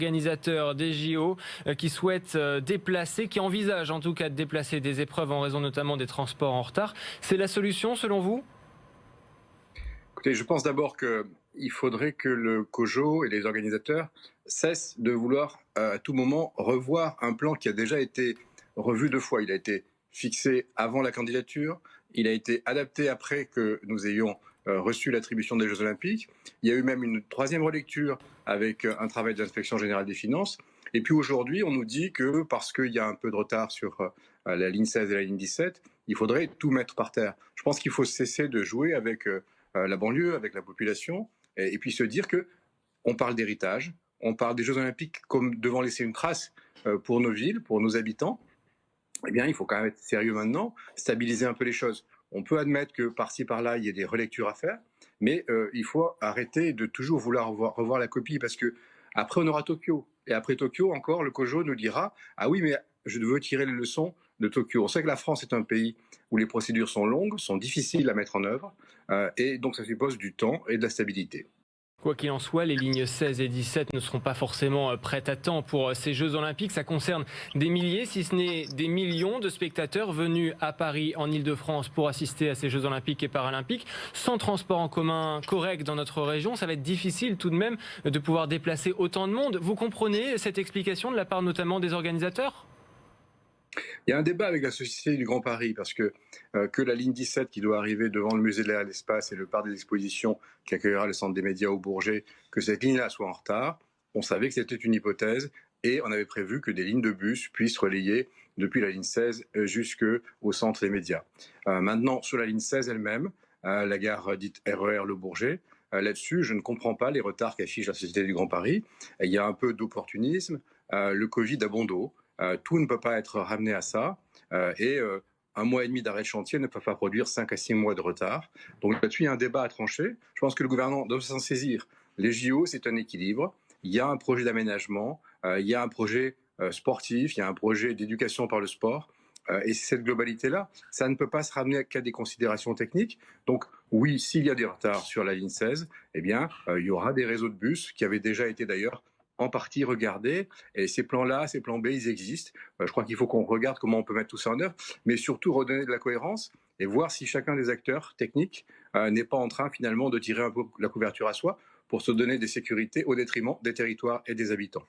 Organisateurs des JO qui souhaitent déplacer, qui envisagent en tout cas de déplacer des épreuves en raison notamment des transports en retard. C'est la solution selon vous? Écoutez, je pense d'abord qu'il faudrait que le COJO et les organisateurs cessent de vouloir à tout moment revoir un plan qui a déjà été revu deux fois. Il a été fixé avant la candidature, il a été adapté après que nous ayons reçu l'attribution des Jeux Olympiques. Il y a eu même une troisième relecture avec un travail de l'inspection générale des finances. Et puis aujourd'hui, on nous dit que parce qu'il y a un peu de retard sur la ligne 16 et la ligne 17, il faudrait tout mettre par terre. Je pense qu'il faut cesser de jouer avec la banlieue, avec la population, et puis se dire que on parle d'héritage, on parle des Jeux Olympiques comme devant laisser une trace pour nos villes, pour nos habitants. Eh bien, il faut quand même être sérieux maintenant, stabiliser un peu les choses. On peut admettre que par-ci par-là, il y ait des relectures à faire, mais il faut arrêter de toujours vouloir revoir la copie, parce que après on aura Tokyo, et après Tokyo encore, le COJO nous dira ah oui, mais je veux tirer les leçons de Tokyo. On sait que la France est un pays où les procédures sont longues, sont difficiles à mettre en œuvre, et donc ça suppose du temps et de la stabilité. Quoi qu'il en soit, les lignes 16 et 17 ne seront pas forcément prêtes à temps pour ces Jeux Olympiques. Ça concerne des milliers, si ce n'est des millions de spectateurs venus à Paris, en Ile-de-France, pour assister à ces Jeux Olympiques et Paralympiques. Sans transport en commun correct dans notre région, ça va être difficile tout de même de pouvoir déplacer autant de monde. Vous comprenez cette explication de la part notamment des organisateurs ? Il y a un débat avec la Société du Grand Paris, parce que la ligne 17 qui doit arriver devant le musée de l'air et de l'espace et le parc des expositions qui accueillera le centre des médias au Bourget, que cette ligne-là soit en retard. On savait que c'était une hypothèse et on avait prévu que des lignes de bus puissent relayer depuis la ligne 16 jusqu'au centre des médias. Maintenant, sur la ligne 16 elle-même, la gare dite RER Le Bourget, là-dessus, je ne comprends pas les retards qu'affiche la Société du Grand Paris. Il y a un peu d'opportunisme. Le Covid a bon dos. Tout ne peut pas être ramené à ça. Et un mois et demi d'arrêt de chantier ne peut pas produire 5 à 6 mois de retard. Donc là-dessus, il y a un débat à trancher. Je pense que le gouvernement doit s'en saisir. Les JO, c'est un équilibre. Il y a un projet d'aménagement, il y a un projet sportif, il y a un projet d'éducation par le sport. Et cette globalité-là, ça ne peut pas se ramener qu'à des considérations techniques. Donc oui, s'il y a des retards sur la ligne 16, eh bien, il y aura des réseaux de bus qui avaient déjà été d'ailleurs en partie regardés. Et ces plans-là, ces plans B, ils existent. Je crois qu'il faut qu'on regarde comment on peut mettre tout ça en œuvre, mais surtout redonner de la cohérence et voir si chacun des acteurs techniques n'est pas en train finalement de tirer un peu la couverture à soi pour se donner des sécurités au détriment des territoires et des habitants.